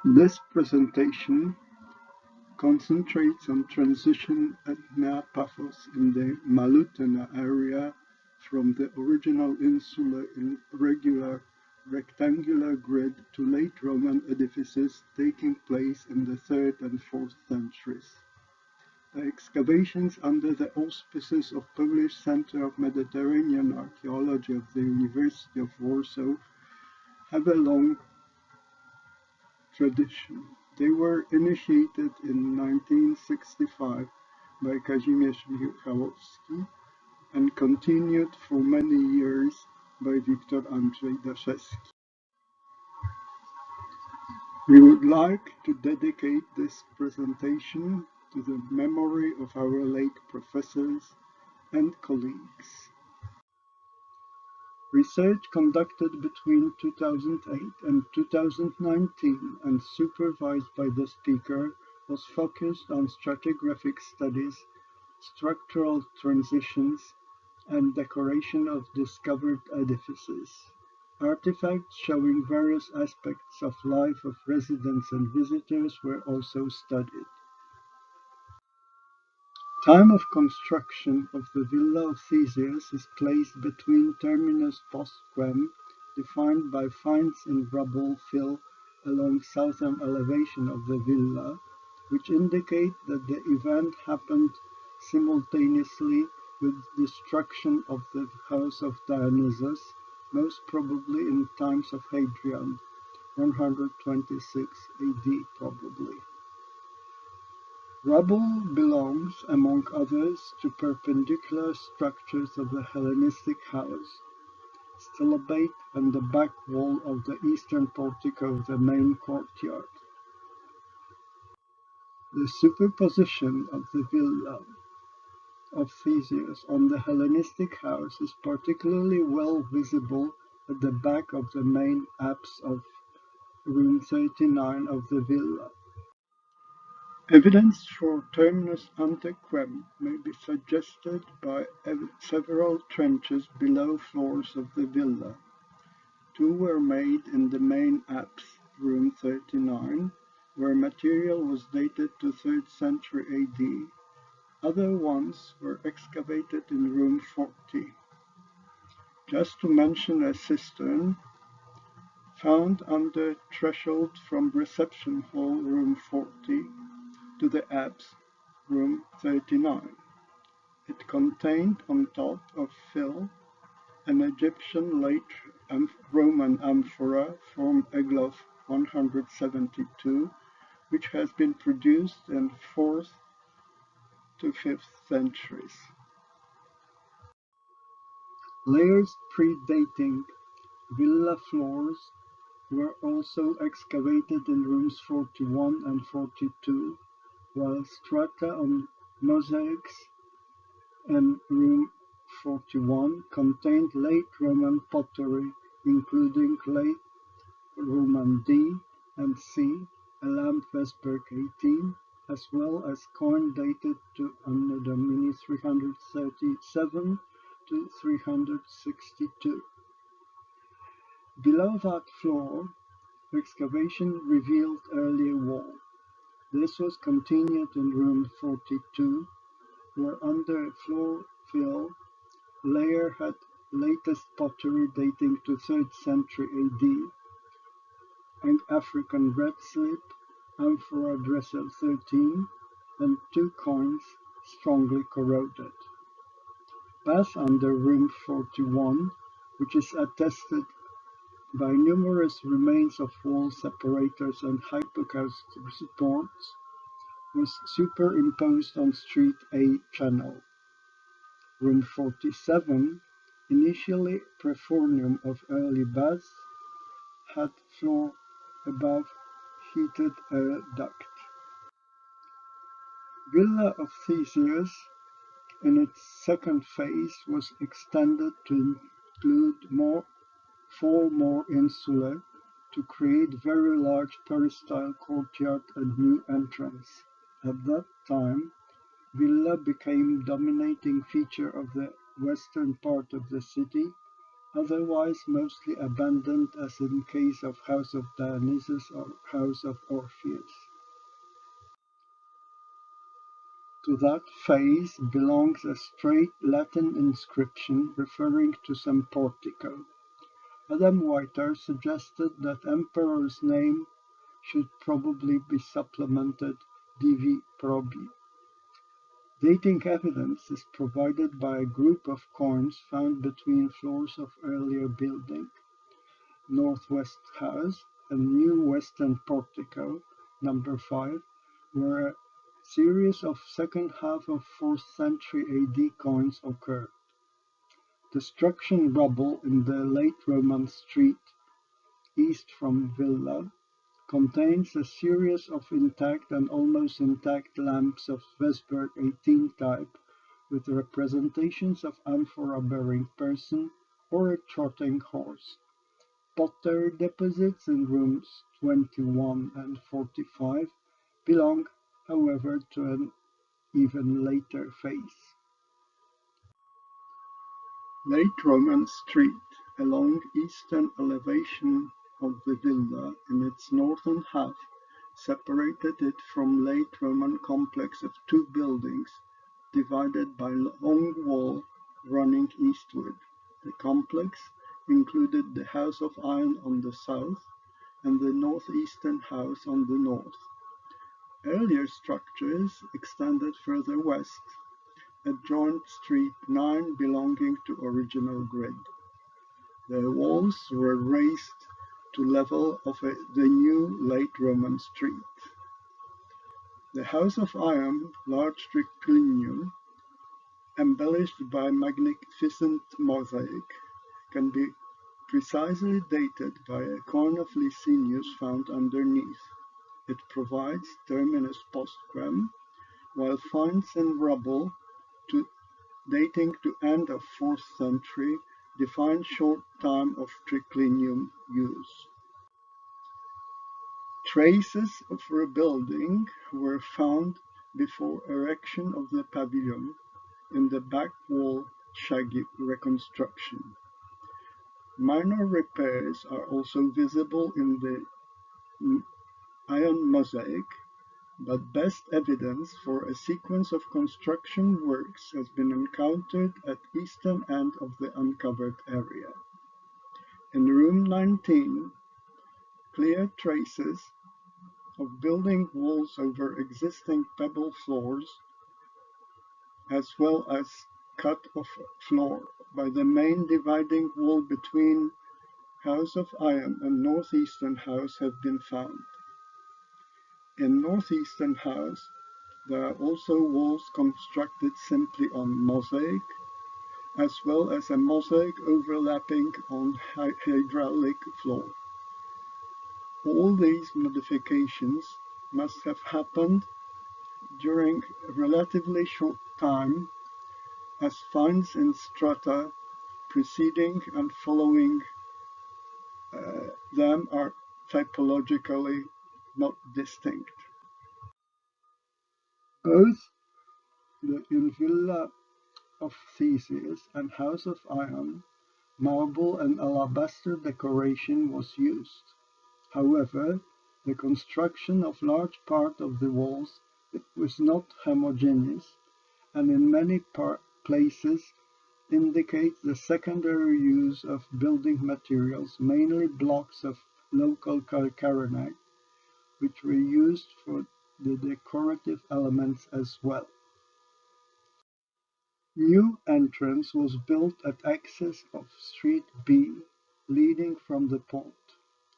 This presentation concentrates on transition at Nea Paphos in the Maloutena area from the original insula in regular rectangular grid to late Roman edifices taking place in the 3rd and 4th centuries. The excavations under the auspices of Polish Center of Mediterranean Archaeology of the University of Warsaw have a long tradition. They were initiated in 1965 by Kazimierz Michałowski and continued for many years by Wiktor Andrzej Daszewski. We would like to dedicate this presentation to the memory of our late professors and colleagues. Research conducted between 2008 and 2019 and supervised by the speaker was focused on stratigraphic studies, structural transitions, and decoration of discovered edifices. Artifacts showing various aspects of life of residents and visitors were also studied. Time of construction of the Villa of Theseus is placed between terminus postquem, defined by finds in rubble fill along southern elevation of the villa, which indicate that the event happened simultaneously with destruction of the House of Dionysus, most probably in times of Hadrian, 126 AD probably. Rubble belongs, among others, to perpendicular structures of the Hellenistic house, stilobate and the back wall of the eastern portico of the main courtyard. The superposition of the Villa of Theseus on the Hellenistic house is particularly well visible at the back of the main apse of room 39 of the villa. Evidence for terminus ante quem may be suggested by several trenches below floors of the villa. Two were made in the main apse, room 39, where material was dated to 3rd century AD. Other ones were excavated in room 40. Just to mention a cistern found under threshold from reception hall room 40 to the apse, room 39. It contained on top of fill an Egyptian late Roman amphora from Egloff 172, which has been produced in 4th to 5th centuries. Layers predating villa floors were also excavated in rooms 41 and 42, while strata on mosaics in room 41 contained late Roman pottery, including late Roman D and C, a lamp Vespers 18, as well as coin dated to Anno Domini 337 to 362. Below that floor, excavation revealed earlier wall. This was continued in room 42, where under a floor fill layer had latest pottery dating to 3rd century AD, and African red slip, amphora dresser 13, and 2 coins strongly corroded. Path under room 41, which is attested by numerous remains of wall separators and hypocaust supports, was superimposed on street A channel. Room 47, initially prefornium of early baths, had floor above heated air duct. Villa of Theseus, in its second phase, was extended to include 4 more insulae to create very large peristyle courtyard and new entrance. At that time, villa became dominating feature of the western part of the city, otherwise mostly abandoned as in case of House of Dionysus or House of Orpheus. To that phase belongs a straight Latin inscription referring to some portico. Adam Whiter suggested that emperor's name should probably be supplemented Divi Probi. Dating evidence is provided by a group of coins found between floors of earlier building, Northwest House and New Western Portico, number 5, where a series of second half of 4th century AD coins occurred. Destruction rubble in the late Roman street, east from Villa, contains a series of intact and almost intact lamps of Vesper 18 type with representations of amphora-bearing person or a trotting horse. Pottery deposits in rooms 21 and 45 belong, however, to an even later phase. Late Roman street along eastern elevation of the villa in its northern half separated it from late Roman complex of two buildings divided by a long wall running eastward. The complex included the House of Aion on the south and the northeastern house on the north. Earlier structures extended further west, adjoined Street 9 belonging to original grid. The walls were raised to level of the new late Roman street. The House of Aion, large triclinium, embellished by magnificent mosaic, can be precisely dated by a coin of Licinius found underneath. It provides terminus postquem, while finds in rubble dating to end of 4th century define short time of triclinium use. Traces of rebuilding were found before erection of the pavilion in the back wall shaggy reconstruction. Minor repairs are also visible in the Aion mosaic, but best evidence for a sequence of construction works has been encountered at eastern end of the uncovered area. In room 19, clear traces of building walls over existing pebble floors, as well as cut of floor by the main dividing wall between House of Aion and Northeastern House have been found. In Northeastern House, there are also walls constructed simply on mosaic, as well as a mosaic overlapping on hydraulic floor. All these modifications must have happened during a relatively short time, as finds in strata preceding and following them are typologically not distinct. Both the Villa of Theseus and House of Aion, marble and alabaster decoration was used. However, the construction of large part of the walls was not homogeneous, and in many places indicates the secondary use of building materials, mainly blocks of local calcarenite, which were used for the decorative elements as well. New entrance was built at axis of Street B, leading from the port.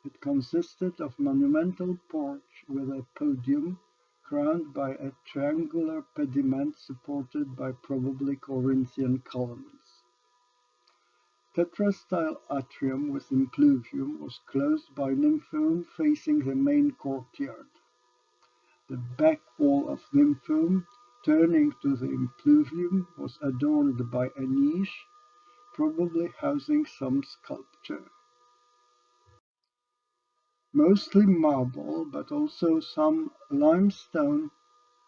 It consisted of monumental porch with a podium crowned by a triangular pediment supported by probably Corinthian columns. Tetrastyle atrium with impluvium was closed by nympheum facing the main courtyard. The back wall of nympheum, turning to the impluvium, was adorned by a niche, probably housing some sculpture. Mostly marble, but also some limestone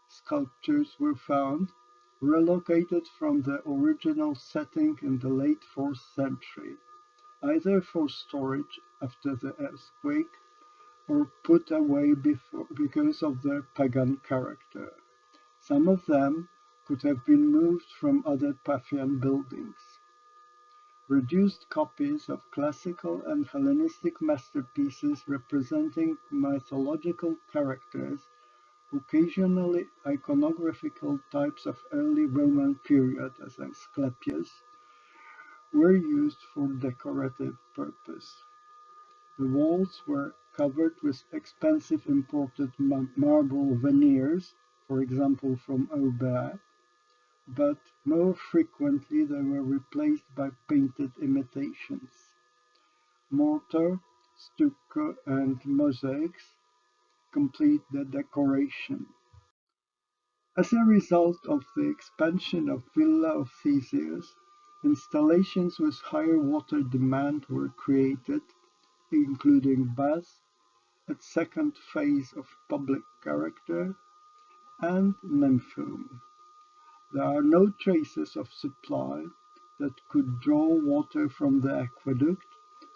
sculptures were found, relocated from the original setting in the late 4th century. either for storage after the earthquake or put away because of their pagan character. Some of them could have been moved from other Paphian buildings. Reduced copies of classical and Hellenistic masterpieces representing mythological characters, occasionally iconographical types of early Roman period as Asclepius, were used for decorative purpose. The walls were covered with expensive imported marble veneers, for example from Aubert, but more frequently they were replaced by painted imitations. Mortar, stucco, and mosaics complete the decoration. As a result of the expansion of Villa of Theseus, installations with higher water demand were created, including baths, a second phase of public character, and nymphum. There are no traces of supply that could draw water from the aqueduct,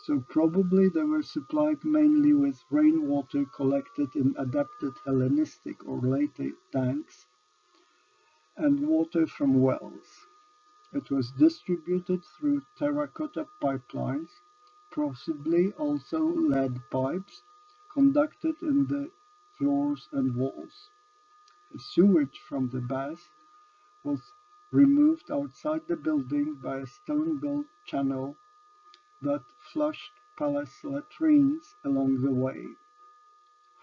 so probably they were supplied mainly with rainwater collected in adapted Hellenistic or later tanks and water from wells. It was distributed through terracotta pipelines, possibly also lead pipes, conducted in the floors and walls. The sewage from the bath was removed outside the building by a stone-built channel that flushed palace latrines along the way.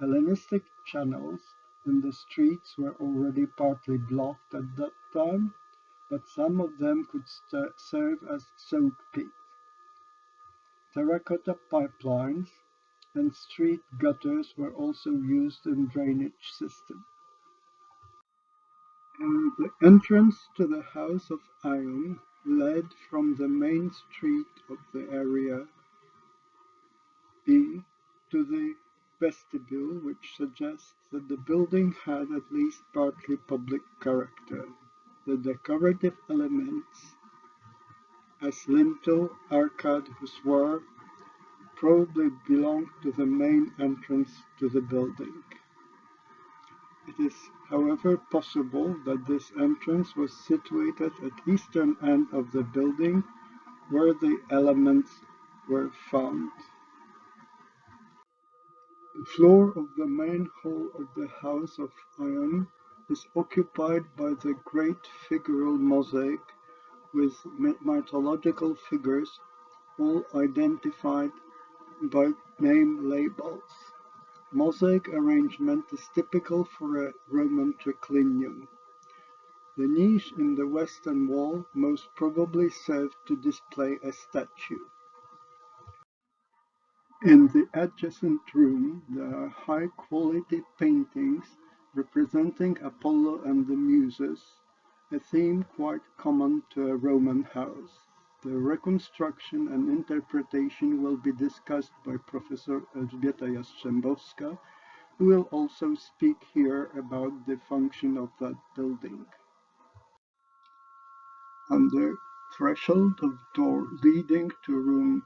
Hellenistic channels in the streets were already partly blocked at that time, but some of them could serve as soak pits. Terracotta pipelines and street gutters were also used in drainage systems. The entrance to the House of Aion led from the main street of the area B to the vestibule, which suggests that the building had at least partly public character. The decorative elements, as lintel, arcade, voussoir, probably belonged to the main entrance to the building. It is, however, possible that this entrance was situated at the eastern end of the building, where the elements were found. The floor of the main hall of the House of Aion is occupied by the great figural mosaic with mythological figures, all identified by name labels. Mosaic arrangement is typical for a Roman triclinium. The niche in the western wall most probably served to display a statue. In the adjacent room there are high-quality paintings representing Apollo and the Muses, a theme quite common to a Roman house. The reconstruction and interpretation will be discussed by Professor Elżbieta Jastrzębowska, who will also speak here about the function of that building. On the threshold of door leading to room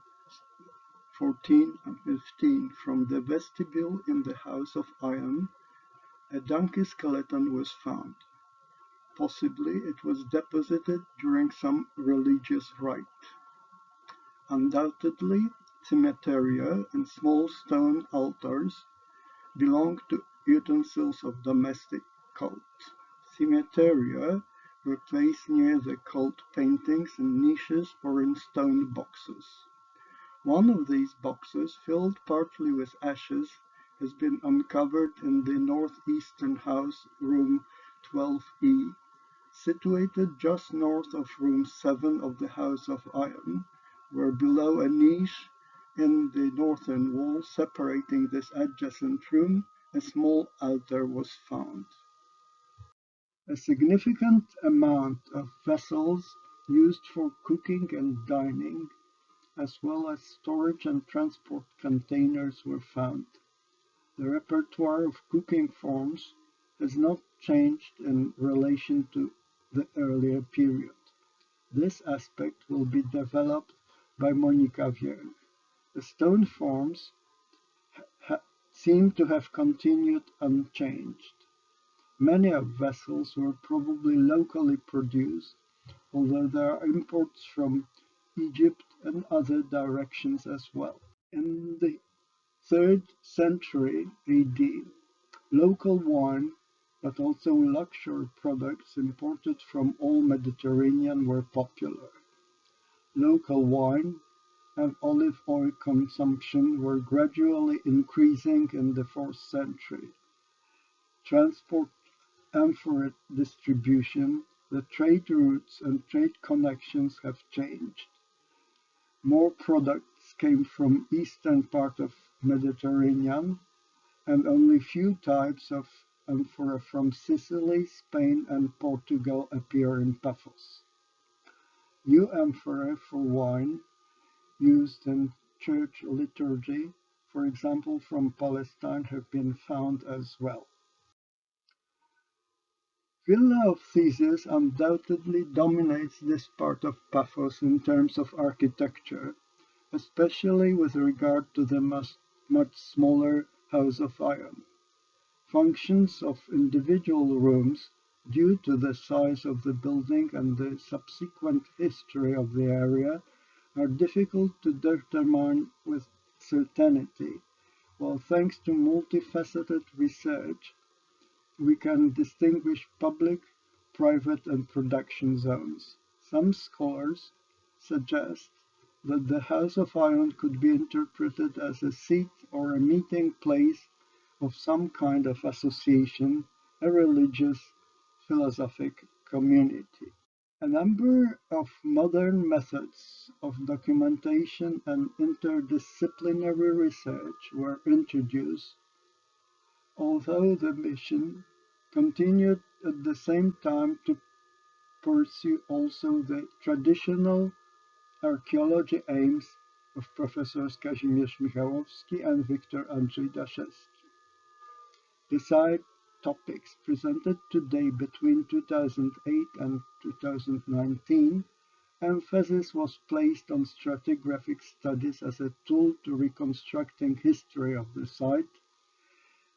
14 and 15 from the vestibule in the House of Aion, a donkey skeleton was found. Possibly it was deposited during some religious rite. Undoubtedly, cimetière and small stone altars belong to utensils of domestic cult. Cimetière were placed near the cult paintings in niches or in stone boxes. One of these boxes, filled partly with ashes, has been uncovered in the northeastern house, room 12E, situated just north of room 7 of the House of Aion, where below a niche in the northern wall separating this adjacent room, a small altar was found. A significant amount of vessels used for cooking and dining, as well as storage and transport containers, were found. The repertoire of cooking forms has not changed in relation to the earlier period. This aspect will be developed by Monika Więch. The stone forms seem to have continued unchanged. Many of vessels were probably locally produced, although there are imports from Egypt and other directions as well. In the 3rd century AD, local wine, but also luxury products imported from all Mediterranean were popular. Local wine and olive oil consumption were gradually increasing in the 4th century. Transport, amphorate distribution, the trade routes and trade connections have changed. More products came from eastern part of Mediterranean, and only few types of amphora from Sicily, Spain, and Portugal appear in Paphos. New amphora for wine used in church liturgy, for example from Palestine, have been found as well. Villa of Theseus undoubtedly dominates this part of Paphos in terms of architecture, especially with regard to the much smaller House of Aion. Functions of individual rooms, due to the size of the building and the subsequent history of the area, are difficult to determine with certainty, while thanks to multifaceted research, we can distinguish public, private, and production zones. Some scholars suggest that the House of Aion could be interpreted as a seat or a meeting place of some kind of association, a religious, philosophic community. A number of modern methods of documentation and interdisciplinary research were introduced, although the mission continued at the same time to pursue also the traditional archaeology aims of Professors Kazimierz Michałowski and Wiktor Andrzej Daszewski. Beside topics presented today between 2008 and 2019, emphasis was placed on stratigraphic studies as a tool to reconstructing history of the site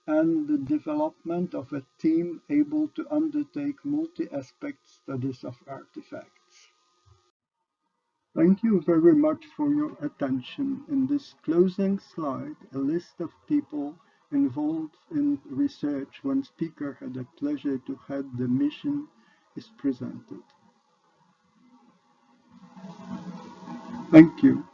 and the development of a team able to undertake multi-aspect studies of artifacts. Thank you very much for your attention. In this closing slide, a list of people involved in research when speaker had the pleasure to head the mission is presented. Thank you.